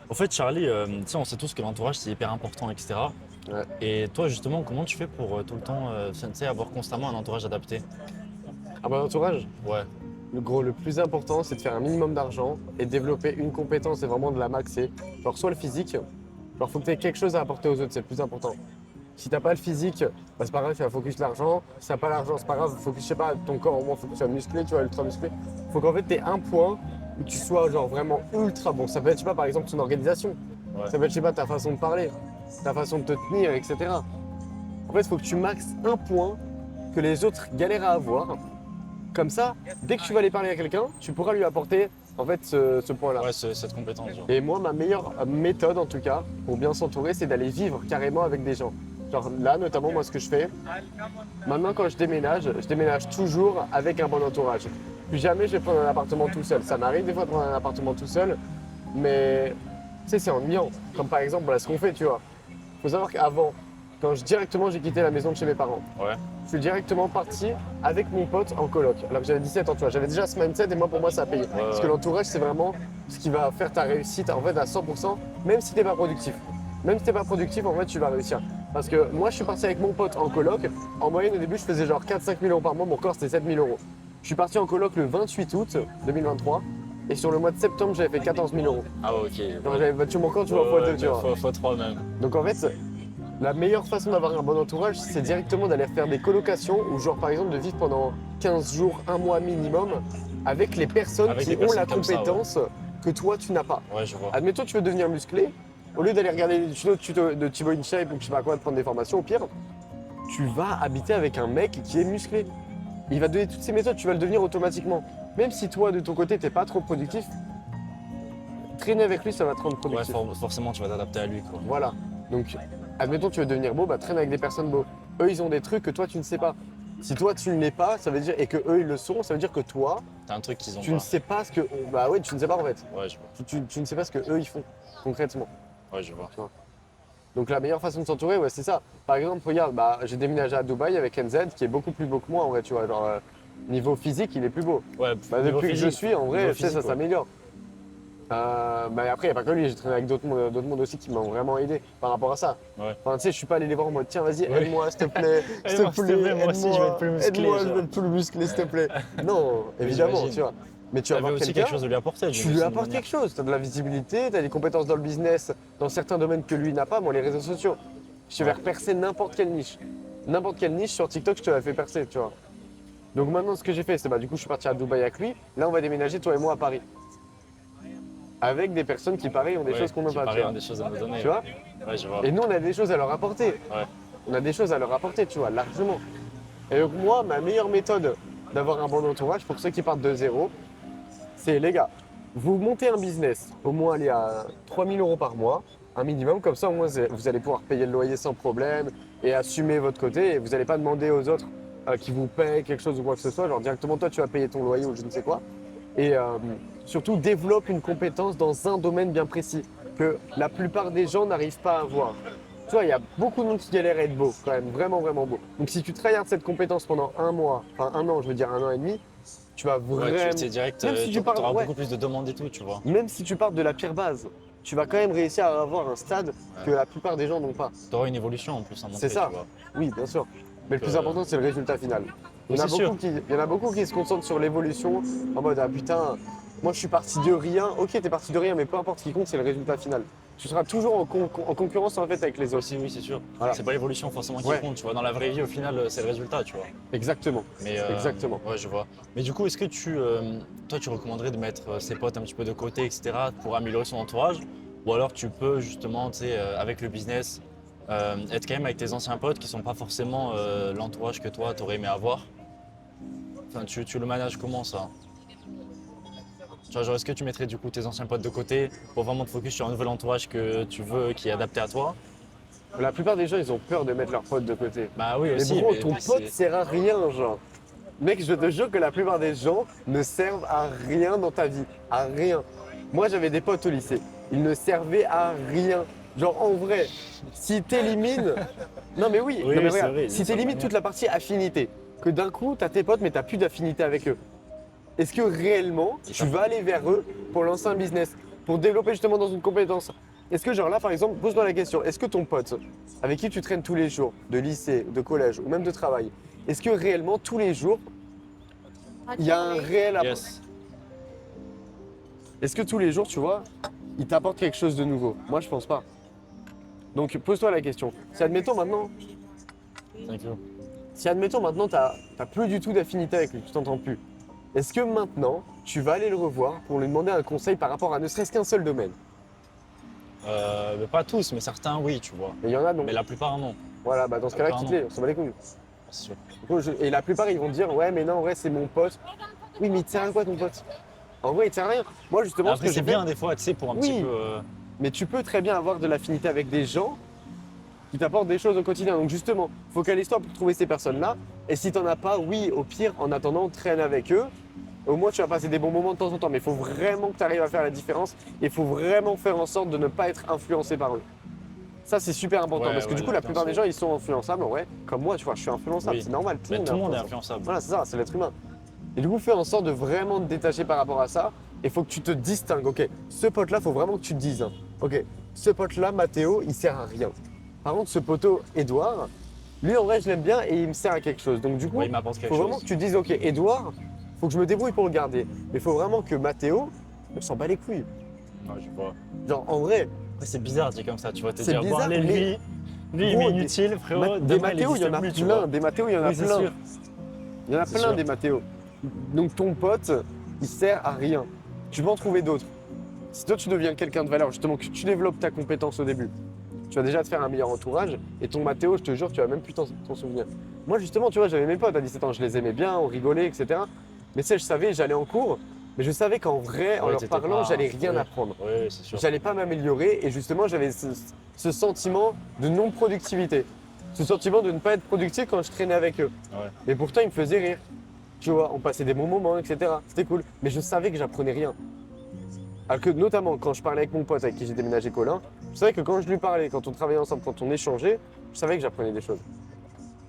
Au fait, Charlie, tu sais, on sait tous que l'entourage, c'est hyper important, etc. Ouais. Et toi, justement, comment tu fais pour tout le temps, tu sais, avoir constamment un entourage adapté? Ah bah l'entourage, Ouais, le plus important, c'est de faire un minimum d'argent et de développer une compétence et vraiment de la maxer. Genre soit le physique, genre faut que tu aies quelque chose à apporter aux autres, c'est le plus important. Si t'as pas le physique, bah c'est pas grave, tu vas focus l'argent. Si t'as pas l'argent, c'est pas grave, focus, je sais pas, ton corps au moins, faut que tu sois musclé, tu vois, ultra musclé. Faut qu'en fait t'aies un point où tu sois genre vraiment ultra bon. Ça peut être, je sais pas, par exemple, ton organisation. ouais. Ça peut être, je sais pas, ta façon de parler, ta façon de te tenir, etc. En fait, il faut que tu maxes un point que les autres galèrent à avoir. Comme ça, dès que tu vas aller parler à quelqu'un, tu pourras lui apporter en fait ce point-là. Ouais, cette compétence, genre. Et moi, ma meilleure méthode en tout cas, pour bien s'entourer, c'est d'aller vivre carrément avec des gens. Genre là, notamment, moi, ce que je fais, maintenant quand je déménage toujours avec un bon entourage. Plus jamais je vais prendre un appartement tout seul. Ça m'arrive des fois de prendre un appartement tout seul, mais tu sais, c'est ennuyant. Comme par exemple, voilà ce qu'on fait, tu vois. Faut savoir qu'avant, quand directement j'ai quitté la maison de chez mes parents, Ouais. je suis directement parti avec mon pote en coloc. Alors que j'avais 17 ans, tu vois. J'avais déjà ce mindset et moi, pour moi, ça a payé. Parce que Ouais. l'entourage, c'est vraiment ce qui va faire ta réussite en fait à 100%, même si t'es pas productif. Même si t'es pas productif, en fait, tu vas réussir. Parce que moi, je suis parti avec mon pote en coloc. En moyenne, au début, je faisais genre 4-5 000 euros par mois. Mon corps, c'était 7 000 euros. Je suis parti en coloc le 28 août 2023. Et sur le mois de septembre, j'avais fait 14 000 euros. Ah, ok. Donc, j'avais battu mon corps, tu vois, x2, tu vois. Fois 3 même. Donc, en fait, la meilleure façon d'avoir un bon entourage, c'est directement d'aller faire des colocations ou genre par exemple de vivre pendant 15 jours, un mois minimum avec les personnes Avec qui des ont personnes la comme ça, compétence que toi tu n'as pas. Ouais, je vois. Admettons tu veux devenir musclé, au lieu d'aller regarder les tutos de Thibaut InShape ou je sais pas quoi, de prendre des formations, au pire, tu vas habiter avec un mec qui est musclé. Il va te donner toutes ces méthodes, tu vas le devenir automatiquement. Même si toi de ton côté t'es pas trop productif, traîner avec lui ça va te rendre Ouais, productif. forcément, tu vas t'adapter à lui, quoi. Voilà. Donc, admettons, tu veux devenir beau, bah traîne avec des personnes beaux. Eux, ils ont des trucs que toi, tu ne sais pas. Si toi, tu ne l'es pas, ça veut dire, et que eux, ils le sont, ça veut dire que toi, T'as un truc qu'ils ont tu ne pas. sais pas ce que. Bah ouais, tu ne sais pas en fait. Ouais, je vois. Tu ne sais pas ce que eux, ils font, concrètement. Ouais, je vois. Donc, la meilleure façon de s'entourer, ouais, c'est ça. Par exemple, regarde, bah, j'ai déménagé à Dubaï avec NZ, qui est beaucoup plus beau que moi, en vrai, tu vois. Genre, niveau physique, il est plus beau. Ouais, Bah, niveau depuis que je physique, suis, en vrai, niveau tu sais, ça physique, ouais. s'améliore. Mais après, il n'y a pas que lui, j'ai traîné avec d'autres mondes aussi qui m'ont vraiment aidé par rapport à ça. Ouais. Enfin, tu sais, je suis pas allé les voir en mode tiens, vas-y, Ouais. aide-moi, s'il te plaît, s'il Aide-moi, te s'il te plaît, plaît, moi aussi, je vais être plus musclé, aide-moi, je genre. veux être plus musclé, s'il te plaît. Non, évidemment, j'imagine. tu vois. Mais tu vas T'avais voir aussi quelqu'un, quelque chose de lui apporter, tu lui apportes quelque chose. Tu as de la visibilité, tu as des compétences dans le business, dans certains domaines que lui n'a pas, moi, les réseaux sociaux. Je te Ouais. faire percer n'importe quelle niche. N'importe quelle niche sur TikTok, je te la fais percer, tu vois. Donc maintenant, ce que j'ai fait, c'est bah, du coup, je suis parti à Dubaï avec lui. Là, on va déménager, toi et moi, à Paris. Avec des personnes qui, pareil, ont des choses qu'on n'a qui pas, tu paraît vois. ont des choses à nous donner. Tu vois. Ouais, je vois. Et nous, on a des choses à leur apporter. Ouais. On a des choses à leur apporter, tu vois, largement. Et donc moi, ma meilleure méthode d'avoir un bon entourage, pour ceux qui partent de zéro, c'est les gars, vous montez un business, au moins aller à 3 000 euros par mois, un minimum, comme ça au moins vous allez pouvoir payer le loyer sans problème et assumer votre côté. Et vous n'allez pas demander aux autres qui vous payent quelque chose ou quoi que ce soit. Genre directement toi, tu vas payer ton loyer ou je ne sais quoi. Et surtout, développe une compétence dans un domaine bien précis que la plupart des gens n'arrivent pas à avoir. Tu vois, il y a beaucoup de monde qui galère à être beau, quand même, vraiment, vraiment beau. Donc si tu travailles cette compétence pendant un mois, enfin un an, je veux dire un an et demi, tu vas Ouais, vraiment. tu sais, direct, Même si tu parles, t'auras ouais, beaucoup plus de demandes et tout, tu vois. même si tu pars de la pire base, tu vas quand même réussir à avoir un stade que la plupart des gens n'ont pas. T'auras une évolution en plus à montrer, C'est ça. tu vois. Oui, bien sûr. Mais le Donc, plus important, c'est le résultat final. Oui, c'est sûr. Il y en a beaucoup qui se concentrent sur l'évolution en mode ah putain, moi je suis parti de rien. Ok, t'es parti de rien, mais peu importe ce qui compte, c'est le résultat final. Tu seras toujours en concurrence en fait avec les autres. Aussi, oui, c'est sûr. Voilà. C'est pas l'évolution forcément qui Ouais. compte, tu vois. Dans la vraie vie, au final, c'est le résultat, tu vois. Exactement. Mais, Exactement. Ouais, je vois. Mais du coup, est-ce que toi, tu recommanderais de mettre ses potes un petit peu de côté, etc., pour améliorer son entourage? Ou alors tu peux justement, tu sais, avec le business, être quand même avec tes anciens potes qui sont pas forcément l'entourage que toi, t'aurais aimé avoir? Enfin, tu le manages comment ça? Tu vois, genre, est-ce que tu mettrais du coup tes anciens potes de côté pour vraiment te focus sur un nouvel entourage que tu veux, qui est adapté à toi? La plupart des gens, ils ont peur de mettre leurs potes de côté. Bah oui, Mais aussi. bro, Mais ton pote sert à rien, genre. Mec, je te jure que la plupart des gens ne servent à rien dans ta vie. À rien. Moi, j'avais des potes au lycée. Ils ne servaient à rien. Genre, en vrai, si t'élimines. Non, mais oui, Oui, non, mais c'est regarde, vrai, d'une si certaine t'élimines manière. toute la partie affinité, que d'un coup, t'as tes potes, mais t'as plus d'affinité avec eux, est-ce que réellement, tu vas aller vers eux pour lancer un business? pour développer justement dans une compétence. Est-ce que genre là par exemple, pose-toi la question, est-ce que ton pote avec qui tu traînes tous les jours, de lycée, de collège ou même de travail, est-ce que réellement tous les jours, il y a un réel apport? Yes. Est-ce que tous les jours, tu vois, il t'apporte quelque chose de nouveau? Moi je pense pas. Donc pose-toi la question. Si admettons maintenant, Thank you. t'as plus du tout d'affinité avec lui, tu t'entends plus. Est-ce que maintenant, tu vas aller le revoir pour lui demander un conseil par rapport à ne serait-ce qu'un seul domaine? Mais pas tous, mais certains, oui, tu vois. Et il y en a non. Mais la plupart, non. Voilà, bah dans ce cas-là, quitte-les, on s'en bat les couilles. C'est sûr. Et la plupart, ils vont te dire, ouais, mais non, en vrai, c'est mon pote. Oui, mais il te sert à quoi ton pote? En vrai, il te sert à rien. Moi, justement, Après, c'est bien des fois, tu sais, pour un Oui. petit peu. Mais tu peux très bien avoir de l'affinité avec des gens qui t'apportent des choses au quotidien. Donc justement, focalise-toi pour trouver ces personnes-là. Et si t'en as pas, oui, au pire, en attendant, traîne avec eux. Au moins, tu vas passer des bons moments de temps en temps. Mais il faut vraiment que tu arrives à faire la différence. Et il faut vraiment faire en sorte de ne pas être influencé par eux. Ça, c'est super important. Ouais, parce que du coup, la plupart des gens, ils sont influençables. En vrai, comme moi, tu vois, je suis influençable. Oui. C'est normal. Mais tout le monde est influençable. Voilà, c'est ça, c'est l'être humain. Et du coup, fais en sorte de vraiment te détacher par rapport à ça. Il faut que tu te distingues. Ok, ce pote-là, il faut vraiment que tu te dises. Ok, ce pote-là, Mathéo, il sert à rien. Par contre, ce poteau, Edouard, lui, en vrai, je l'aime bien et il me sert à quelque chose. Donc, du coup, Ouais, il m'apporte il quelque faut vraiment chose. que tu te dises, ok, Edouard, faut que je me débrouille pour le garder. Mais il faut vraiment que Mathéo ne s'en bat les couilles. Ouais, je vois. Genre, en vrai, Après, c'est bizarre, dit comme ça, tu vois, te C'est dire, bon, bizarre, allez, mais- lui, il Gros, m'est inutile, frérot. des demain, Mathéo, il y en a existe plus, tu plein. vois. Des Mathéo, il y en a Oui, c'est plein. sûr. Il y en a C'est plein sûr. des Mathéo. Donc ton pote, il sert à rien. Tu vas en trouver d'autres. Si toi tu deviens quelqu'un de valeur, justement, que tu développes ta compétence au début, tu vas déjà te faire un meilleur entourage. Et ton Mathéo, je te jure, tu vas même plus t'en souvenir. Moi, justement, tu vois, j'avais mes potes à 17 ans, je les aimais bien, on rigolait, etc. Mais tu sais, je savais, j'allais en cours, mais je savais qu'en vrai, en Ouais, leur t'étais parlant, pas- j'allais rien ouais. apprendre. Oui, c'est sûr. J'allais pas m'améliorer et justement, j'avais ce sentiment de non-productivité. Ce sentiment de ne pas être productif quand je traînais avec eux. Ouais. Mais pourtant, ils me faisaient rire. Tu vois, on passait des bons moments, etc. C'était cool. Mais je savais que j'apprenais rien. Alors que notamment quand je parlais avec mon pote avec qui j'ai déménagé Colin, je savais que quand je lui parlais, quand on travaillait ensemble, quand on échangeait, je savais que j'apprenais des choses.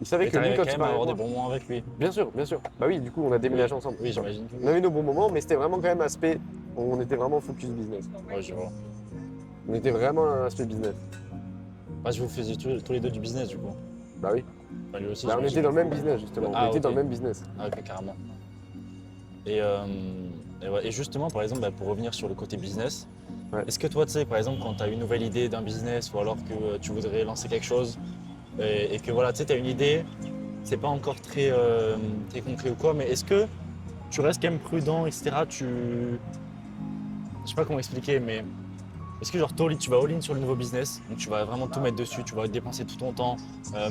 Il savait Et que lui, t'arrivais quand quand il même à parlait avoir avec des moi, bons moments avec lui. bien sûr, bien sûr. Bah oui, du coup, on a déménagé ensemble. Oui, j'imagine. On avait nos bons moments, mais c'était vraiment quand même aspect. On était vraiment focus business. Ouais, je vois. On était vraiment un aspect business. Ah, je vous faisais tous les deux du business, du coup. Bah oui. Enfin, lui aussi, Bah, on j'imagine. était dans le même business justement. Ah, on était ok. dans le même business. Ah, ok, carrément. Et, ouais, et justement, par exemple, bah, pour revenir sur le côté business, Ouais. est-ce que toi, tu sais, par exemple, quand tu as une nouvelle idée d'un business ou alors que tu voudrais lancer quelque chose et que voilà, tu sais, tu as une idée, c'est pas encore très concret ou quoi, mais est-ce que tu restes quand même prudent, etc. Je sais pas comment expliquer, mais est-ce que genre tu vas all-in sur le nouveau business, donc tu vas vraiment tout mettre dessus, tu vas dépenser tout ton temps,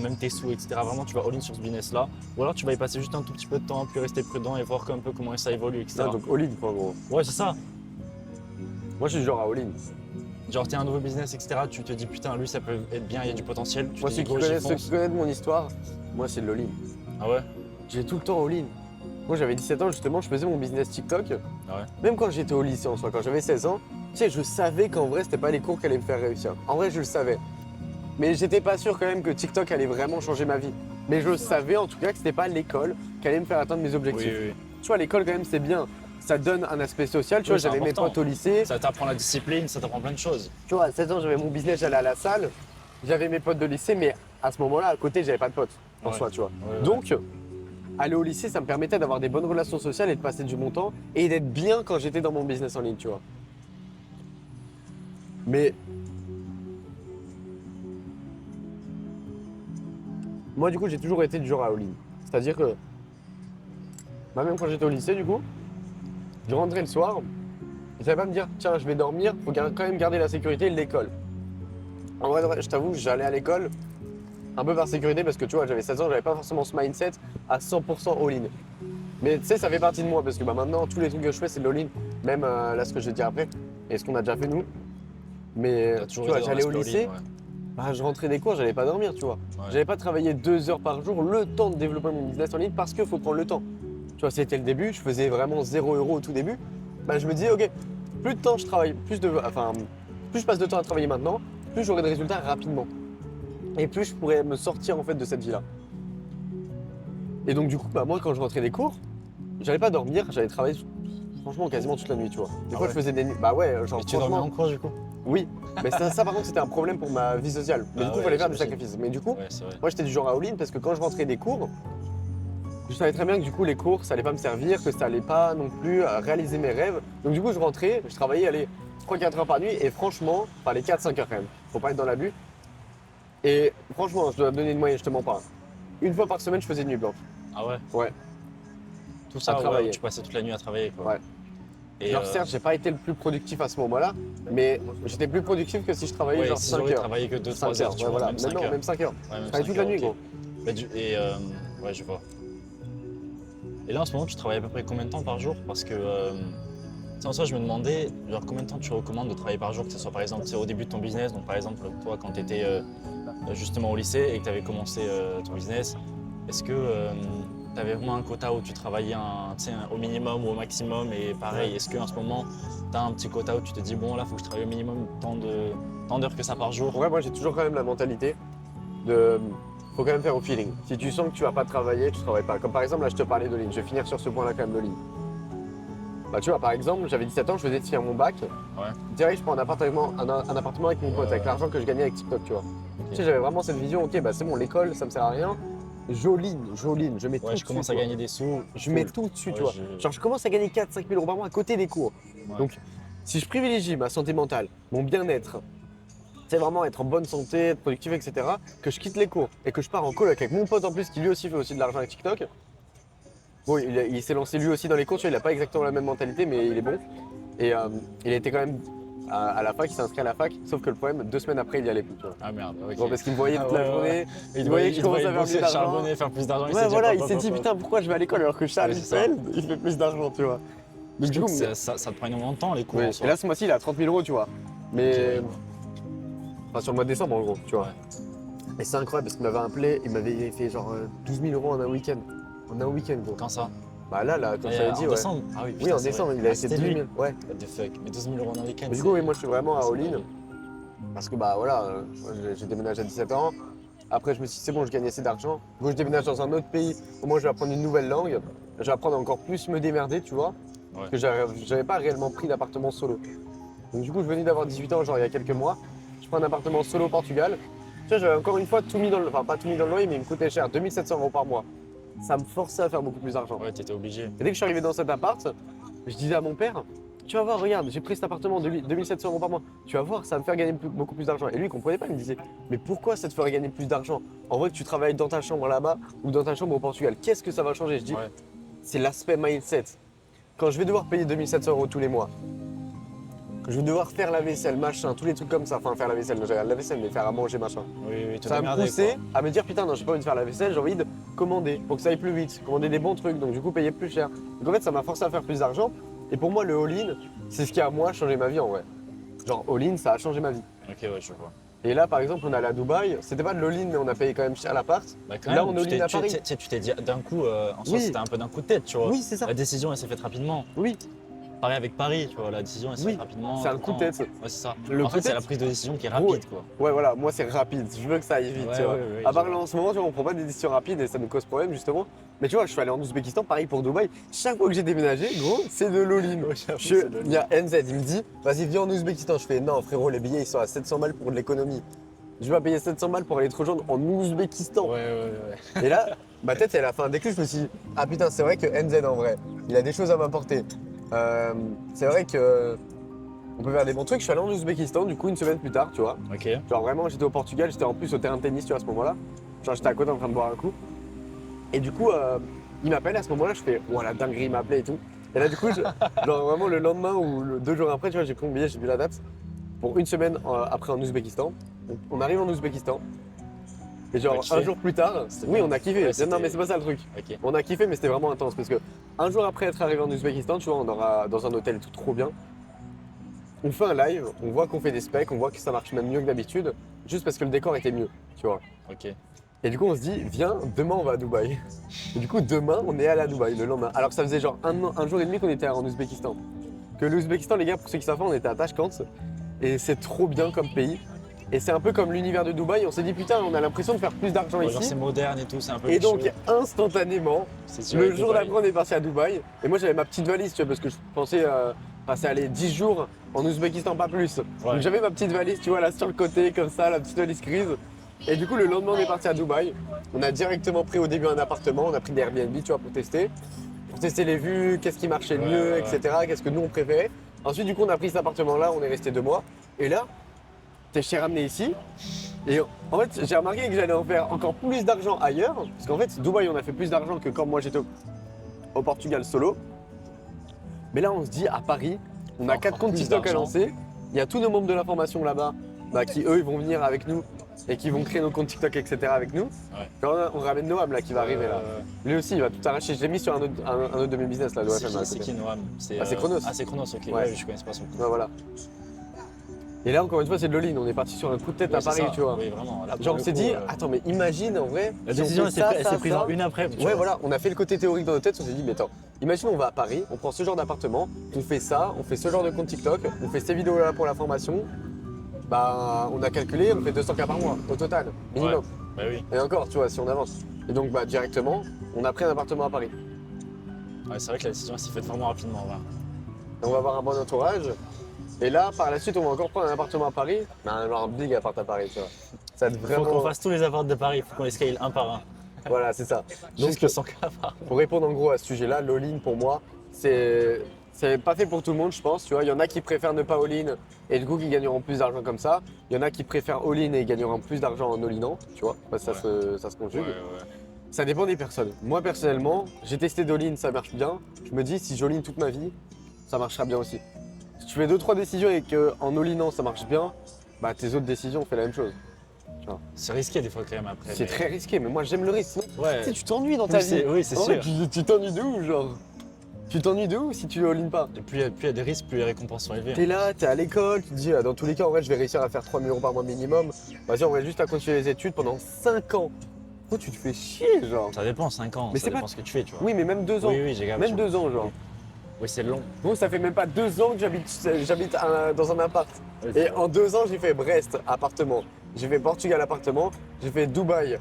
même tes sous, etc. Vraiment, tu vas all-in sur ce business-là, ou alors tu vas y passer juste un tout petit peu de temps, puis rester prudent et voir un peu comment ça évolue, etc. Ah, donc all-in quoi, en gros. Ouais, c'est ça. Moi, je suis du genre à all-in. Genre, t'es un nouveau business, etc. Tu te dis, putain, lui, ça peut être bien, il y a du potentiel. Tu Moi, te ceux dis, qui, go, j'y connaissent, ceux fonce. qui connaissent mon histoire, moi, c'est de l'all-in. Ah ouais? J'ai tout le temps all-in. Moi, j'avais 17 ans, justement, je faisais mon business TikTok. Ah ouais? Même quand j'étais au lycée en soi, quand j'avais 16 ans, tu sais, je savais qu'en vrai, c'était pas les cours qui allaient me faire réussir. En vrai, je le savais. Mais j'étais pas sûr quand même que TikTok allait vraiment changer ma vie. Mais je savais en tout cas que c'était pas l'école qui allait me faire atteindre mes Oui, objectifs. oui, oui. Tu vois, l'école, quand même, c'est bien. Ça donne un aspect social. Tu Oui, vois, c'est j'avais mes important. potes au lycée. Ça t'apprend la discipline, ça t'apprend plein de choses. Tu vois, à 16 ans, j'avais mon business, j'allais à la salle. J'avais mes potes de lycée, mais à ce moment-là, à côté, j'avais pas de potes en Ouais. soi, tu vois. Ouais, ouais. Donc, aller au lycée, ça me permettait d'avoir des bonnes relations sociales et de passer du bon temps et d'être bien quand j'étais dans mon business en ligne, tu vois. Mais moi, du coup, j'ai toujours été du genre à all-in. C'est-à-dire que, bah, même quand j'étais au lycée, du coup, je rentrais le soir, je savais pas me dire, tiens, je vais dormir, faut quand même garder la sécurité de l'école. En vrai, de vrai, je t'avoue, j'allais à l'école un peu par sécurité parce que tu vois, j'avais 16 ans, j'avais pas forcément ce mindset à 100% all-in. Mais tu sais, ça fait partie de moi parce que bah, maintenant, tous les trucs que je fais, c'est de l'all-in. Même là, ce que je vais te dire après et ce qu'on a déjà fait nous. Mais T'as tu toujours vois, été dans j'allais au l'aspect lycée, all-in, ouais. bah, je rentrais des cours, j'allais pas dormir, tu vois. Ouais. J'allais pas travailler 2 heures par jour, le temps de développer mon business en ligne parce qu'il faut prendre le temps. Tu vois, c'était le début, je faisais vraiment 0 € au tout début. Bah, je me disais, ok, plus de temps je travaille, plus je passe de temps à travailler maintenant, plus j'aurai de résultats rapidement. Et plus je pourrais me sortir en fait de cette vie-là. Et donc du coup, bah, moi quand je rentrais des cours, j'allais pas dormir, j'allais travailler franchement quasiment toute la nuit, tu vois. Des Ah fois ouais. je faisais des nuits. Bah ouais, genre Et tu dormais franchement. en cours du coup? Oui. Mais ça par contre c'était un problème pour ma vie sociale. Mais Ah du coup, il ouais, fallait faire des j'imagine. sacrifices. Mais du coup, Ouais, c'est vrai. moi j'étais du genre à all-in parce que quand je rentrais des cours, je savais très bien que du coup les cours ça allait pas me servir, que ça allait pas non plus réaliser mes rêves. Donc du coup je rentrais, je travaillais allez 3-4 heures par nuit et franchement, enfin les 4-5 heures quand même, faut pas être dans l'abus. Et franchement, je dois te donner une moyenne, je te mens pas. Une fois par semaine je faisais une nuit blanche. Ah ouais? Ouais. Tout ça, À travailler. ouais, tu passais toute la nuit à travailler quoi. Ouais. Et Genre certes j'ai pas été le plus productif à ce moment-là, mais j'étais plus productif que si je travaillais ouais, genre 6 5 heures, il heures. travaillait que 5 2-3 heures, tu ouais, vois, voilà. même 5 Maintenant, heures. même 5 heures. Ouais, même Je travaille 5 toute la heures, nuit ok. gros. Bah, ouais, je vois. Et là, en ce moment, tu travailles à peu près combien de temps par jour? Parce que, en soi, je me demandais, genre, combien de temps tu recommandes de travailler par jour, que ce soit par exemple au début de ton business, donc par exemple, toi, quand tu étais justement au lycée et que tu avais commencé ton business, est-ce que tu avais vraiment un quota où tu travaillais au minimum ou au maximum? Et pareil, est-ce qu'en ce moment, tu as un petit quota où tu te dis, bon, là, il faut que je travaille au minimum tant d'heures que ça par jour? Ouais, moi j'ai toujours quand même la mentalité de. Faut quand même faire au feeling. Si tu sens que tu vas pas travailler, tu travailles pas. Comme par exemple, là je te parlais de ligne. Je vais finir sur ce point-là quand même de ligne. Bah tu vois, par exemple, j'avais 17 ans, je venais de finir mon bac. Ouais. Direct, je prends un appartement avec mon pote, avec l'argent que je gagnais avec TikTok, tu vois. Tu sais, j'avais vraiment cette vision, ok, bah c'est bon, l'école, ça me sert à rien. Joline, je mets tout Ouais, je dessus. commence à tu vois. gagner des sous. Je mets cool. tout dessus, Ouais, tu vois. Genre, je commence à gagner 4-5 000 euros par mois à côté des cours. Ouais. Donc, si je privilégie ma santé mentale, mon bien-être, c'est vraiment être en bonne santé, être productif, etc., que je quitte les cours et que je pars en coloc avec mon pote en plus qui lui aussi fait aussi de l'argent avec TikTok. Bon, il s'est lancé lui aussi dans les cours, tu vois, il n'a pas exactement la même mentalité, mais il est bon. Et il était quand même à la fac, il s'est inscrit à la fac, sauf que le problème, 2 semaines après, il y allait plus, tu vois. Ah merde, ok. Bon, parce qu'il me voyait toute Ah la ouais, journée, ouais. il voyait que je commençais à faire bosser, plus d'argent. charbonner, faire plus d'argent. Ouais, voilà, il s'est hop, dit hop, putain, pourquoi je vais à l'école alors que Charles, Ouais, il c'est ça. fait, il fait plus d'argent, tu vois. Donc, Du du coup, coup, ça te prend énormément de temps les cours ouais. en Et soi. là, ce mois-ci, il est à 30 000 euros, tu vois. Mais. Ok, ouais. Enfin, sur le mois de décembre, en gros, tu vois. Ouais. Et c'est incroyable parce qu'il m'avait appelé, il m'avait fait genre 12 000 euros en un week-end. En un week-end, gros. Quand ça? Bah là, comme je t'avais dit, En ouais. décembre? Ah oui, Oui, putain, en c'est décembre, vrai. il avait Ah, fait c'était 12 lui. 000. Ouais. What the fuck? Mais 12 000 euros dans le week-end. Mais du coup, oui, moi, je suis vraiment à c'est all-in. dingue. Parce que, bah voilà, j'ai déménagé à 17 ans. Après, je me suis dit, c'est bon, je gagne assez d'argent. Du coup, je déménage dans un autre pays. Au moins, je vais apprendre une nouvelle langue. Je vais apprendre à encore plus me démerder, tu vois. Parce que j'avais pas réellement pris d'appartement solo. Donc, du coup, je venais d'avoir 18 ans, genre il y a quelques mois. Je prends un appartement solo au Portugal. Tu vois, j'avais encore une fois tout mis dans le. Enfin, pas tout mis dans le loyer, mais il me coûtait cher, 2700 euros par mois. Ça me forçait à faire beaucoup plus d'argent. Ouais, t'étais obligé. Et dès que je suis arrivé dans cet appart, je disais à mon père, tu vas voir, regarde, j'ai pris cet appartement de 2700 euros par mois. Tu vas voir, ça va me faire gagner beaucoup plus d'argent. Et lui, il comprenait pas, il me disait, mais pourquoi ça te ferait gagner plus d'argent? En vrai, que tu travailles dans ta chambre là-bas ou dans ta chambre au Portugal, qu'est-ce que ça va changer? Je dis, Ouais. c'est l'aspect mindset. Quand je vais devoir payer 2700 euros tous les mois, que je vais devoir faire la vaisselle, machin, tous les trucs comme ça, enfin faire la vaisselle, non, j'ai la vaisselle, mais faire à manger, machin. Oui, te Ça va me démerder, pousser quoi. à me dire putain non j'ai pas envie de faire la vaisselle, j'ai envie de commander pour que ça aille plus vite, commander des bons trucs, donc du coup payer plus cher. Donc en fait ça m'a forcé à faire plus d'argent et pour moi le all-in c'est ce qui a moi changé ma vie en vrai. Genre all-in ça a changé ma vie. Ok, ouais, je vois. Et là par exemple on est allé à Dubaï, c'était pas de l'all-in mais on a payé quand même cher l'appart. Bah, quand Là, même, on est au ligne à Paris. tu t'es dit d'un coup, en soi, Oui. c'était un peu d'un coup de tête, tu vois. Oui c'est ça. La décision, elle s'est faite rapidement. Oui. Pareil avec Paris, tu vois, la décision, elle s'est Oui. faite rapidement. C'est un coup de Pourtant, tête. Ouais, c'est ça. Le En coup fait, de c'est tête. la prise de décision qui est Gros, rapide, quoi. Ouais voilà, moi c'est rapide, je veux que ça aille vite, Ouais, tu vois. ouais, ouais, à part je là vois. en ce moment, tu vois, on prend pas des décisions rapides et ça nous cause problème justement. Mais tu vois, je suis allé en Ouzbékistan, pareil pour Dubaï. Chaque fois que j'ai déménagé, gros, c'est de l'all-in. Ouais, j'avoue, c'est de Il y a NZ, il me dit, vas-y viens en Ouzbékistan. Je fais non frérot, les billets ils sont à 700 balles pour de l'économie. Je vais pas payer 700 balles pour aller te rejoindre en Ouzbékistan. Ouais, ouais, ouais. Et là, ma tête elle a fait un déclic, je me suis dit, ah putain c'est vrai que NZ en vrai, il a des choses à m'apporter. C'est vrai que on peut faire des bons trucs. Je suis allé en Ouzbékistan du coup une semaine plus tard, tu vois. Ok. Genre vraiment, j'étais au Portugal, j'étais en plus au terrain de tennis, tu vois, à ce moment-là. Genre j'étais à côté en train de boire un coup. Et du coup, il m'appelle à ce moment-là, je fais, oh la dinguerie, il m'appelait et tout. Et là, du coup, genre vraiment le lendemain ou 2 jours après, tu vois, j'ai pris mon billet, j'ai vu la date. Pour une semaine après en Ouzbékistan. Donc, on arrive en Ouzbékistan. Et genre T'as kiffé? un jour plus tard, C'était oui, bien. on a kiffé. Ouais, Non, c'était- mais c'est pas ça le truc. Ok. On a kiffé, mais c'était vraiment intense parce que un jour après être arrivé en Ouzbékistan, tu vois, on aura dans un hôtel et tout trop bien. On fait un live, on voit qu'on fait des specs, on voit que ça marche même mieux que d'habitude, juste parce que le décor était mieux, tu vois. Ok. Et du coup, on se dit, viens, demain on va à Dubaï. Et du coup, demain, on est allé à Dubaï le lendemain. Alors que ça faisait genre un jour et demi qu'on était en Ouzbékistan. Que l'Ouzbékistan, les gars, pour ceux qui savent pas, on était à Tashkent. Et c'est trop bien comme pays. Et c'est un peu comme l'univers de Dubaï, on s'est dit putain, on a l'impression de faire plus d'argent Ouais, genre ici. c'est moderne et tout, c'est un peu Et donc luxueux. instantanément, C'est sûr, le avec jour Dubaï. d'après on est parti à Dubaï. Et moi j'avais ma petite valise, tu vois, parce que je pensais passer aller 10 jours en Ouzbékistan, pas plus. Ouais. Donc j'avais ma petite valise, tu vois, là sur le côté, comme ça, la petite valise grise. Et du coup le lendemain on est parti à Dubaï. On a directement pris au début un appartement, on a pris des Airbnb, tu vois, pour tester. Pour tester les vues, qu'est-ce qui marchait le Ouais, mieux, ouais, etc. Qu'est-ce que nous on préférait. Ensuite du coup on a pris cet appartement-là, on est resté 2 mois. Et là, je t'ai ramené ici. Et en fait, j'ai remarqué que j'allais en faire encore plus d'argent ailleurs. Parce qu'en fait, Dubaï, on a fait plus d'argent que quand moi j'étais au Portugal solo. Mais là, on se dit, à Paris, on a Encore 4 comptes plus TikTok à d'argent. lancer. Il y a tous nos membres de la formation là-bas qui, eux, ils vont venir avec nous et qui vont créer nos comptes TikTok, etc. avec nous. Ouais. Quand on ramène Noam là qui va arriver là. Lui aussi, il va tout arracher. Je l'ai mis sur un autre de mes business là, de C'est OFM, à qui, côté. Noam? Ah, c'est Chronos. Ah, c'est Chronos, ok. Ouais. Ouais, je connais pas son compte. Ouais, voilà. Et là, encore une fois, c'est de l'all-in. On est parti sur un coup de tête Ouais, à c'est Paris, ça. tu vois. Oui, vraiment. Là, pour Genre, on le s'est coup, dit, attends, mais imagine en vrai. la si on décision, fait elle s'est prise en une après. tu Ouais, vois. voilà, on a fait le côté théorique dans notre tête, on s'est dit, mais attends, imagine on va à Paris, on prend ce genre d'appartement, on fait ça, on fait ce genre de compte TikTok, on fait ces vidéos-là pour la formation, bah on a calculé, on fait 200K par mois au total, minimum. Bah oui. Et encore, tu vois, si on avance. Et donc, bah directement, on a pris un appartement à Paris. Ouais, c'est vrai que la décision s'est faite vraiment rapidement. Voilà. On va avoir un bon entourage. Et là, par la suite, on va encore prendre un appartement à Paris, mais genre un big appart à Paris, tu vois. Ça va être Il faut qu'on vraiment. fasse tous les apparts de Paris, il faut qu'on les scale un par un. Voilà, c'est ça. Donc, Jusque 100K par pour répondre en gros à ce sujet-là, l'all-in pour moi, c'est pas fait pour tout le monde, je pense. Tu vois, il y en a qui préfèrent ne pas all-in et du coup qui gagneront plus d'argent comme ça. Il y en a qui préfèrent all-in et gagneront plus d'argent en all-inant, tu vois, parce que ça se conjugue. Ça dépend des personnes. Moi personnellement, j'ai testé d'all-in, ça marche bien. Je me dis si j'all-in toute ma vie, ça marchera bien aussi. Si tu fais 2-3 décisions et qu'en all-inant ça marche bien, bah tes autres décisions on fait la même chose. C'est risqué des fois quand même après. C'est mais- très risqué, mais moi j'aime le risque. Sinon, Ouais. tu sais, tu t'ennuies dans ta Oui, vie. c'est- oui, c'est En vrai, sûr. tu t'ennuies de où, genre? Tu t'ennuies de où si tu all-in pas? Et plus il y a des risques, plus les récompenses sont élevées. T'es là, t'es à l'école, tu te dis dans tous les cas en vrai je vais réussir à faire 3 000 € par mois minimum. Vas-y, on va juste à continuer les études pendant 5 ans. Oh, tu te fais chier, genre. Ça dépend, 5 ans, Mais ça c'est dépend pas- ce que tu fais, tu vois. Oui, mais même 2 ans. Oui, oui, j'ai Même 2 ans, genre. Oui, c'est long. Moi, ça fait même pas 2 ans que j'habite dans un appart. Et en 2 ans, j'ai fait Brest, appartement. J'ai fait Portugal, appartement. J'ai fait Dubaï,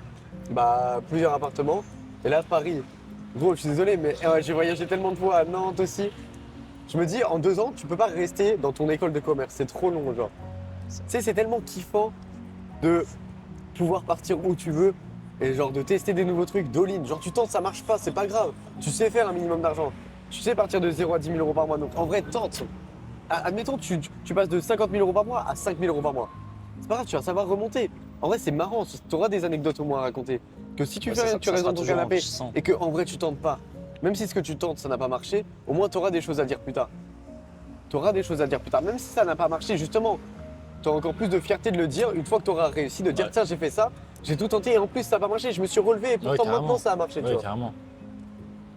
bah, plusieurs appartements. Et là, Paris. Gros, je suis désolé, mais j'ai voyagé tellement de fois à Nantes aussi. Je me dis, en 2 ans, tu peux pas rester dans ton école de commerce. C'est trop long, genre. Tu sais, c'est tellement kiffant de pouvoir partir où tu veux et genre de tester des nouveaux trucs, d'all-in. Genre, tu tentes, ça marche pas, c'est pas grave. Tu sais faire un minimum d'argent. Tu sais partir de 0 à 10 000 € par mois. Donc, en vrai, tente. Admettons, tu passes de 50 000 € par mois à 5 000 € par mois. C'est pas grave, tu vas savoir remonter. En vrai, c'est marrant. Tu auras des anecdotes au moins à raconter. Que si tu Ouais, fais ça rien, sera- que tu ça restes sera dans ton toujours canapé enrichissant. et que en vrai, tu tentes pas. Même si ce que tu tentes, ça n'a pas marché, au moins, tu auras des choses à dire plus tard. Tu auras des choses à dire plus tard. Même si ça n'a pas marché, justement, tu auras encore plus de fierté de le dire une fois que tu auras réussi, de dire Ouais. tiens, j'ai fait ça, j'ai tout tenté et en plus, ça n'a pas marché, je me suis relevé et pourtant carrément. maintenant, ça a marché. Tu Oui, vois. carrément.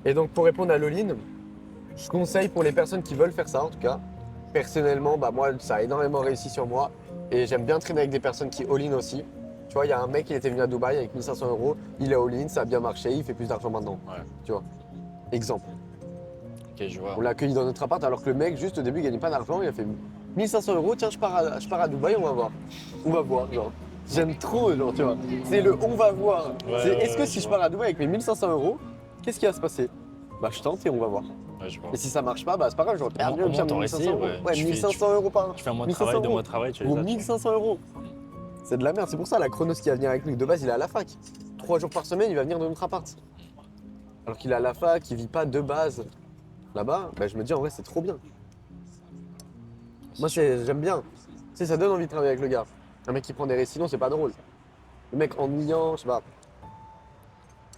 Et donc, pour répondre à l'all-in, je conseille pour les personnes qui veulent faire ça, en tout cas. Personnellement, bah, moi, ça a énormément réussi sur moi et j'aime bien traîner avec des personnes qui all-in aussi. Tu vois, il y a un mec qui était venu à Dubaï avec 1 500 €, il a all-in, ça a bien marché, il fait plus d'argent maintenant. Ouais. Tu vois. Exemple. Ok, je vois. On l'a accueilli dans notre appart alors que le mec, juste au début, il gagnait pas d'argent. Il a fait 1 500 €. Tiens, je pars à Dubaï, on va voir. On va voir, genre. J'aime trop, genre, tu vois. C'est le on va voir. Ouais, C'est ouais, est-ce que ouais, si je je vois. pars à Dubaï avec mes 1 500 €, qu'est-ce qui va se passer? Bah, je tente et on va voir. Ouais, je vois. Et si ça marche pas, bah, c'est pas grave, j'aurais perdu Au moins, t'aurais 1 essayé, 500 €. ouais. Ouais, Tu fais- 1 500 € par Tu fais un mois de 1500 travail, 2 €. mois de travail, tu les Ou as. 1 500 €. C'est de la merde. C'est pour ça, la Chronos qui va venir avec nous. De base, il est à la fac. 3 jours par semaine, il va venir de notre appart. Alors qu'il est à la fac, il vit pas de base là-bas. Bah, je me dis, en vrai, c'est trop bien. Moi, j'aime bien. Tu sais, ça donne envie de travailler avec le gars. Un mec qui prend des risques, sinon, c'est pas drôle. Le mec ennuyant, je sais pas.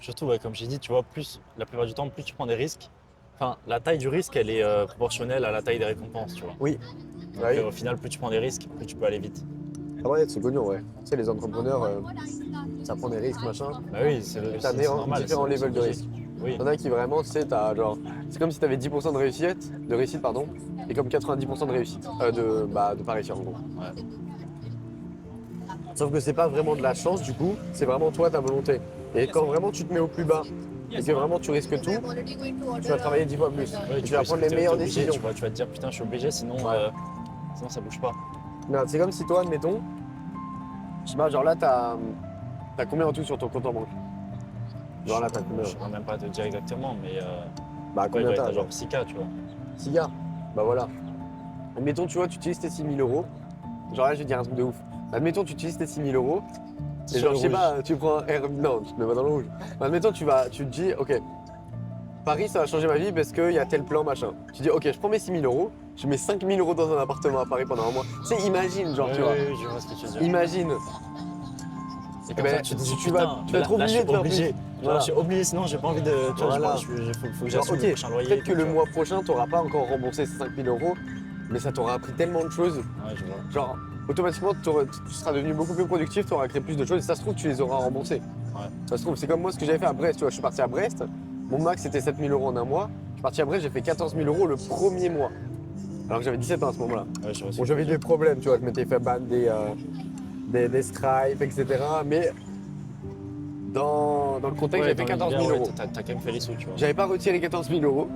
Surtout, ouais, comme j'ai dit, tu vois, la plupart du temps, plus tu prends des risques, enfin, la taille du risque, elle est proportionnelle à la taille des récompenses, tu vois. Oui. Donc, Ouais. au final, plus tu prends des risques, plus tu peux aller vite. Ah ouais, c'est connu, ouais. Tu sais, les entrepreneurs, ça prend des risques, machin. Bah oui, c'est T'as c'est normal. différents c'est levels de logique. risque. Oui. Il y en a qui vraiment, tu sais, t'as genre. C'est comme si t'avais 10% de réussite, pardon, et comme 90% de réussite. De pas réussir en gros. Ouais. Sauf que c'est pas vraiment de la chance du coup, c'est vraiment toi ta volonté. Et quand vraiment tu te mets au plus bas et que vraiment tu risques tout, tu vas travailler 10 fois plus. Ouais, Et tu vas prendre les t'es meilleures obligé, décisions. tu vas te dire, putain, je suis obligé, sinon, Ouais. sinon ça bouge pas. Non, c'est comme si toi, admettons, Je sais pas, genre là, t'as combien en tout sur ton compte en banque? Genre là, t'as combien? Je ne saurais même pas te dire exactement, mais Bah, ouais, il combien doit être t'as? à genre 6K, tu vois. 6 gars. Bah voilà. Admettons, tu vois, tu utilises tes 6 000 euros. Genre là, je vais dire un truc de ouf. Admettons, tu utilises tes 6 000 euros. Et Sur genre, le je sais rouge. pas, tu prends un Air. Non, tu te mets pas dans le rouge. Admettons, tu te dis, ok, Paris, ça va changer ma vie parce qu'il y a tel plan, machin. Tu dis, ok, je prends mes 6 000 euros, je mets 5 000 euros dans un appartement à Paris pendant un mois. Tu sais, imagine, genre, Oui, tu vois. oui, oui, je vois ce que tu veux dire. Imagine. Et Eh comme ben, ça, tu te dis, tu vas, putain, tu mais vas être là, je obligé suis de faire obligé. plus. Genre, Voilà. je suis obligé, sinon, j'ai pas envie de. Tu vois, Voilà. faut que Genre, j'assume ok, le prochain loyer. peut-être et que tout, le tu vois. mois prochain, t'auras pas encore remboursé ces 5 000 euros, mais ça t'aura appris tellement de choses. Ouais, je vois. Genre, automatiquement, tu seras devenu beaucoup plus productif, tu auras créé plus de choses, et ça se trouve, tu les auras remboursées. Ouais. Ça se trouve, c'est comme moi ce que j'avais fait à Brest, tu vois, je suis parti à Brest, mon max c'était 7 000 euros en un mois, je suis parti à Brest, j'ai fait 14 000 euros le premier mois, alors que j'avais 17 ans à ce moment-là. Ouais, je vois ce Bon, que tu veux j'avais dire. des problèmes, tu vois, je m'étais fait ban des stripes, etc. Mais dans le contexte, Ouais, j'avais dans fait 14 l'univers, 000 ouais, euros. t'as quand même fait les sous, tu vois. J'avais pas retiré 14 000 euros,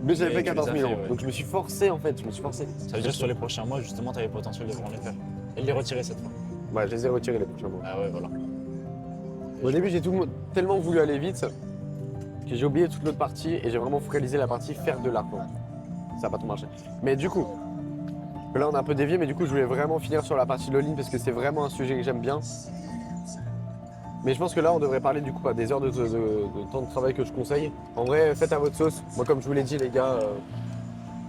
mais j'avais Mais fait tu les 14 as 000 fait, euros. ouais. Donc je me suis forcé en fait, je me suis forcé. Ça veut dire que sur les prochains mois, justement, t'avais le potentiel de pouvoir les faire. Et de les retirer cette fois. Ouais, je les ai retirés les prochains mois. Ah ouais, voilà. Au début, j'ai tellement voulu aller vite que j'ai oublié toute l'autre partie et j'ai vraiment focalisé la partie faire de l'argent. Ça n'a pas tout marché. Mais du coup, là on a un peu dévié, mais du coup je voulais vraiment finir sur la partie all-in parce que c'est vraiment un sujet que j'aime bien. Mais je pense que là on devrait parler du coup des heures de temps de travail que je conseille. En vrai, faites à votre sauce. Moi comme je vous l'ai dit les gars,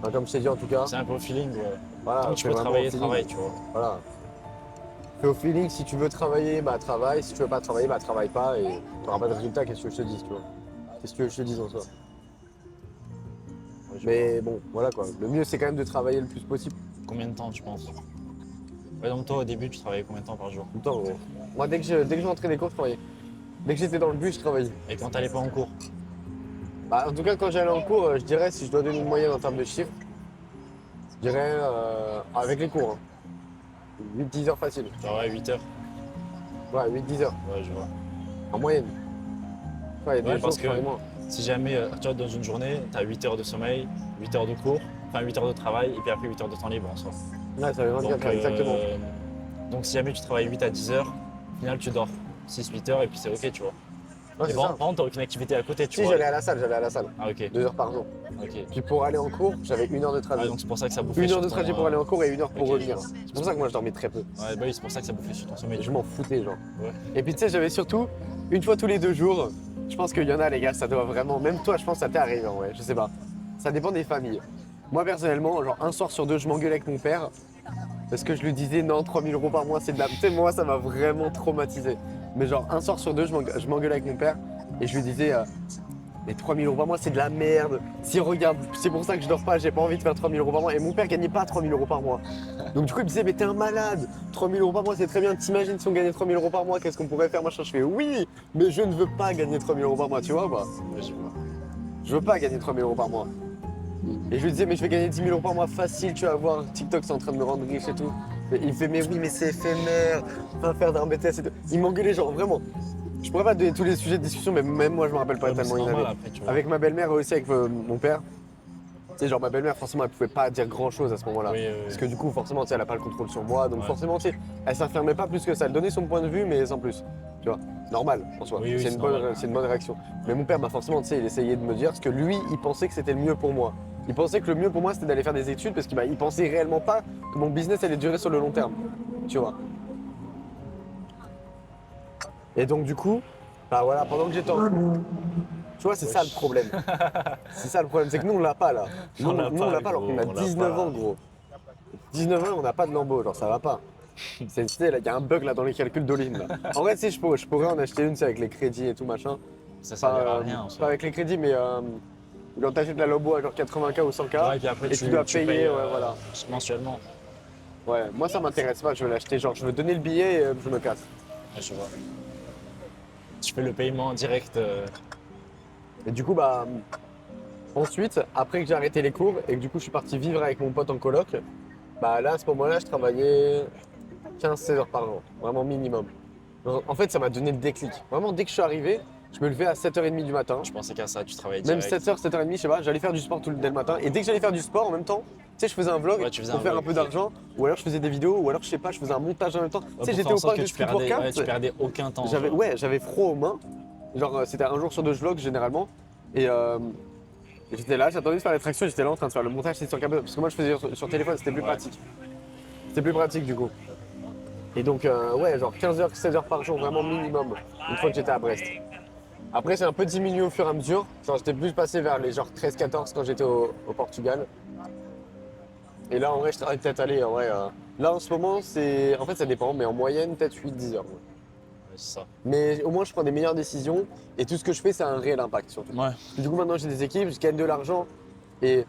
enfin, comme je t'ai dit en tout cas, C'est un peu au feeling, ouais. voilà, Tant que tu fais peux vraiment travailler, au feeling. travaille, tu vois. Voilà. Fais au feeling, si tu veux travailler, bah travaille. Si tu veux pas travailler, bah travaille pas et tu n'auras pas de résultat, qu'est-ce que je te dise, tu vois. Qu'est-ce que je te dise en soi. Ouais, je Mais bon, voilà quoi. Le mieux c'est quand même de travailler le plus possible. vois. Combien de temps, tu penses? Ouais, donc toi, au début, tu travaillais combien de temps par jour? Tout le temps, gros. Moi dès que je rentrais des cours, je travaillais. Dès que j'étais dans le bus, je travaillais. Et quand t'allais pas en cours? Bah, en tout cas, quand j'allais en cours, je dirais, si je dois donner une moyenne en termes de chiffres, je dirais avec les cours, hein, 8-10 heures facile. Genre, ouais, 8 heures. Ouais, 8-10 heures Ouais, je vois. en moyenne. Ouais, il y a des Ouais, jours parce où je que travaille moins. si jamais, tu vois, dans une journée, t'as 8 heures de sommeil, 8 heures de cours, enfin 8 heures de travail, et puis après 8 heures de temps libre en soi. Ouais, ça veut 24 Donc, heures, exactement. donc si jamais tu travailles 8 à 10 heures, au final, tu dors 6-8 heures, et puis c'est ok, tu vois. Ouais, Et c'est par ça. contre, t'as aucune activité à côté, tu Si, vois. j'allais à la salle. Ah, ok. 2 heures par jour. Ok. Puis pour aller en cours, j'avais 1 heure de Ah, trajet. donc c'est pour ça que ça bouffait 1 heure sur de ton, trajet pour aller en cours et 1 heure pour ok, revenir. je vois. C'est pour ça que moi je dormais très peu. Ouais, bah oui, c'est pour ça que ça bouffait sur ton sommeil. Je m'en foutais, genre. Ouais. Et puis tu sais, j'avais surtout, une fois tous les 2 jours, je pense qu'il y en a, les gars, ça doit vraiment. Même toi, je pense que ça t'est arrivé en vrai, je sais pas. Ça dépend des familles. Moi, personnellement, genre un soir sur deux, je m'engueulais avec mon père parce que je lui disais non, 3 000 euros par mois, c'est de la. Tu sais, moi, ça m'a vraiment traumatisé. Mais genre un soir sur deux, je m'engueulais avec mon père et je lui disais. Mais 3 000 euros par mois, c'est de la merde. Si regarde, c'est pour ça que je dors pas, j'ai pas envie de faire 3 000 euros par mois. Et mon père gagnait pas 3 000 euros par mois. Donc du coup, il me disait, mais t'es un malade. 3 000 euros par mois, c'est très bien. T'imagines si on gagnait 3 000 euros par mois, qu'est-ce qu'on pourrait faire, machin. Je fais, oui, mais je ne veux pas gagner 3 000 euros par mois, tu vois ou pas? Ouais, je vois. Je veux pas gagner 3 000 euros par mois. Et je lui disais, mais je vais gagner 10 000 euros par mois facile, tu vas voir. TikTok, c'est en train de me rendre riche et tout. Et il me fait, mais oui, mais c'est éphémère. Va faire d'un BTS et tout. Il m'engueulait, genre, vraiment. Je pourrais pas donner tous les sujets de discussion, mais même moi, je me rappelle pas Ouais, mais tellement c'est il y en normal avait. après, tu vois. Avec ma belle-mère et aussi avec mon père. Tu sais, genre ma belle-mère, forcément, elle pouvait pas dire grand-chose à ce moment-là. Oui, oui, oui. Parce que du coup, forcément, tu sais, elle a pas le contrôle sur moi. Donc Ouais. forcément, tu sais, elle s'affirmait pas plus que ça. Elle donnait son point de vue, mais sans plus. Tu vois, normal en soi. Oui, oui, c'est c'est une, normal. c'est une bonne réaction. Mais mon père, bah, forcément, tu sais, il essayait de me dire ce que lui, il pensait que c'était le mieux pour moi. Il pensait que le mieux pour moi, c'était d'aller faire des études parce qu'il il pensait réellement pas que mon business allait durer sur le long terme. Tu vois. Et donc, du coup, bah voilà, pendant que j'étais en cours, tu vois, c'est ça le problème. C'est ça le problème, c'est que nous, on l'a pas là. Nous, On l'a on pas, l'a pas alors gros, qu'on a on l'a 19 pas. ans, gros. 19 ans, on n'a pas de lambeau, genre ça va pas. Tu sais, là, il y a un bug là dans les calculs d'Oline. Là. En vrai, tu sais, je pourrais en acheter une, tu sais, avec les crédits et tout machin. Ça Pas, servira à rien en pas soi. avec les crédits, mais quand t'achètes la lambeau à genre 80K ou 100K, Ouais, et puis après, et tu dois payer, payes, ouais, voilà. mensuellement. Ouais, moi ça m'intéresse pas, je veux l'acheter, genre je veux donner le billet et je me casse. Ouais, je vois. Tu fais le paiement direct. Et du coup, bah, ensuite, après que j'ai arrêté les cours et que du coup je suis parti vivre avec mon pote en coloc, bah là, à ce moment-là, je travaillais 15-16 heures par jour, vraiment minimum. En fait, ça m'a donné le déclic. Vraiment, dès que je suis arrivé, je me levais à 7h30 du matin. Je pensais qu'à ça, tu travaillais Même direct. 7h, 7h30, je sais pas, j'allais faire du sport dès le matin. Et dès que j'allais faire du sport en même temps, tu sais, je faisais un vlog Ouais, tu faisais pour un faire vlog, un peu ok. d'argent, ou alors je faisais des vidéos, ou alors je sais pas, je faisais un montage en même temps. Ouais, Tu sais, pour j'étais faire en au sorte parc que de tu street perdais, workout. ouais, tu perdais aucun temps. J'avais, genre. ouais, j'avais froid aux mains. Genre, c'était un jour sur deux, je vlog généralement. Et j'étais là, j'attendais de faire les tractions, j'étais là en train de faire le montage sur câble. Parce que moi, je faisais sur téléphone, c'était plus Ouais. pratique. C'était plus pratique du coup. Et donc, ouais, genre 15h, 16h par jour, vraiment minimum, une fois que j'étais à Brest. Après, c'est un peu diminué au fur et à mesure. Genre, j'étais plus passé vers les genre 13-14 quand j'étais au Portugal. Et là, en vrai, je travaille peut-être aller, en vrai. Là, en ce moment, c'est. En fait, ça dépend, mais en moyenne, peut-être 8-10 heures. Ouais. Ouais, c'est ça. Mais au moins, je prends des meilleures décisions et tout ce que je fais, ça a un réel impact surtout. Ouais. Du coup, maintenant, j'ai des équipes, je gagne de l'argent et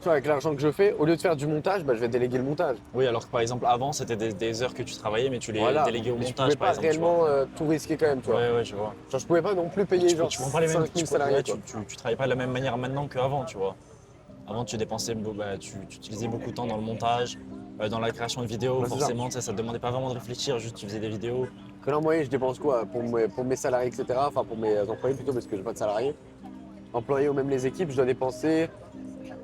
tu vois, avec l'argent que je fais, au lieu de faire du montage, bah, je vais déléguer le montage. Oui, alors que par exemple, avant, c'était des heures que tu travaillais, mais tu les Voilà. déléguais au Mais je montage, pouvais par pas exemple. Tu vois. réellement tout risquer quand même, tu vois. Ouais, ouais, je vois. Genre, je pouvais pas non plus payer genre Tu prends pas les mêmes, 5000 salariés, ouais, quoi. tu travailles pas de la même manière maintenant qu'avant, tu vois. Avant, tu dépensais, bah, tu utilisais beaucoup de temps dans le montage, dans la création de vidéos. Ouais, c'est ça. Forcément, ça te demandait pas vraiment de réfléchir, juste tu faisais des vidéos. Que là, en moyenne, je dépense quoi pour mes salariés, etc. Enfin, pour mes employés plutôt, parce que j'ai pas de salariés. Employés ou même les équipes, je dois dépenser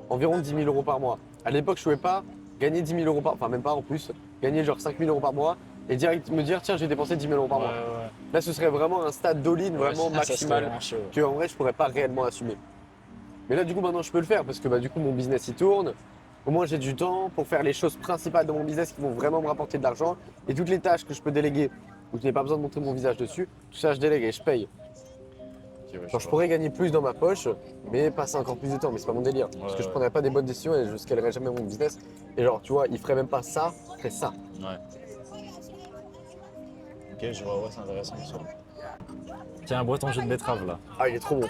environ 10 000 euros par mois. À l'époque, je pouvais pas gagner 10 000 euros par mois, enfin, même pas en plus, gagner genre 5 000 euros par mois et direct me dire, tiens, j'ai dépensé 10 000 euros par mois. Ouais. Là, ce serait vraiment un stade d'all-in vraiment Ça serait maximal vraiment chaud. que en vrai, je pourrais pas réellement assumer. Mais là, du coup, maintenant, je peux le faire parce que bah, du coup, mon business il tourne. Au moins, j'ai du temps pour faire les choses principales de mon business qui vont vraiment me rapporter de l'argent. Et toutes les tâches que je peux déléguer où je n'ai pas besoin de montrer mon visage dessus, tout ça, je délègue et je paye. Ok, ouais, Genre, je pourrais gagner plus dans ma poche, mais passer encore plus de temps. Mais c'est pas mon délire. Parce que je ouais. prendrais pas des bonnes décisions et je scalerais jamais mon business. Et genre, tu vois, il ferait même pas ça, il ferait ça. Ouais. Ok, je vois, ouais, c'est intéressant ça. Tiens, bois ton jus de betterave là. Ah, il est trop bon.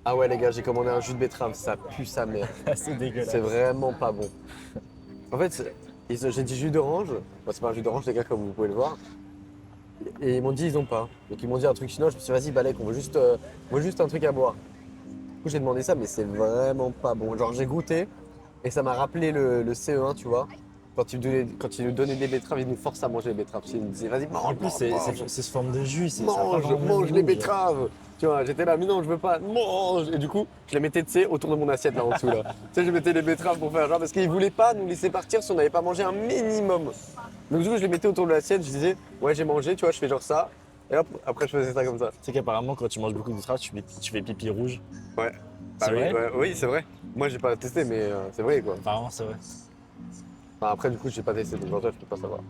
Ah ouais, les gars, j'ai commandé un jus de betterave, ça pue sa mère. C'est dégueulasse. C'est vraiment pas bon. En fait, j'ai dit jus d'orange. Bon, c'est pas un jus d'orange, les gars, comme vous pouvez le voir. Et ils m'ont dit, ils ont pas. Donc, ils m'ont dit un truc chinois. Je me suis dit, vas-y, Balek, on veut juste un truc à boire. Du coup, j'ai demandé ça, mais c'est vraiment pas bon. Genre, j'ai goûté et ça m'a rappelé le CE1, tu vois. Quand ils nous donnaient des betteraves, ils nous forcent à manger les betteraves. Ils nous disaient, vas-y, mange, En plus, c'est sous forme de jus. Ça a pas mange, vraiment mange le les goût, betteraves. Tu vois, j'étais là, mais non, je veux pas, mange. Et du coup, je les mettais, tu sais, autour de mon assiette là en dessous là. Tu sais, je mettais les betteraves pour faire genre, parce qu'ils voulaient pas nous laisser partir si on n'avait pas mangé un minimum. Donc du coup, je les mettais autour de l'assiette, je disais, ouais, j'ai mangé, tu vois, je fais genre ça. Et hop, après, je faisais ça comme ça. Tu sais qu'apparemment, quand tu manges beaucoup de betteraves, tu fais pipi rouge. Ouais. C'est Bah oui, vrai ouais, oui, c'est vrai. Moi, j'ai pas testé, mais c'est vrai quoi. Apparemment, c'est vrai. Enfin, après, du coup, j'ai pas testé, donc en vrai, je peux pas savoir.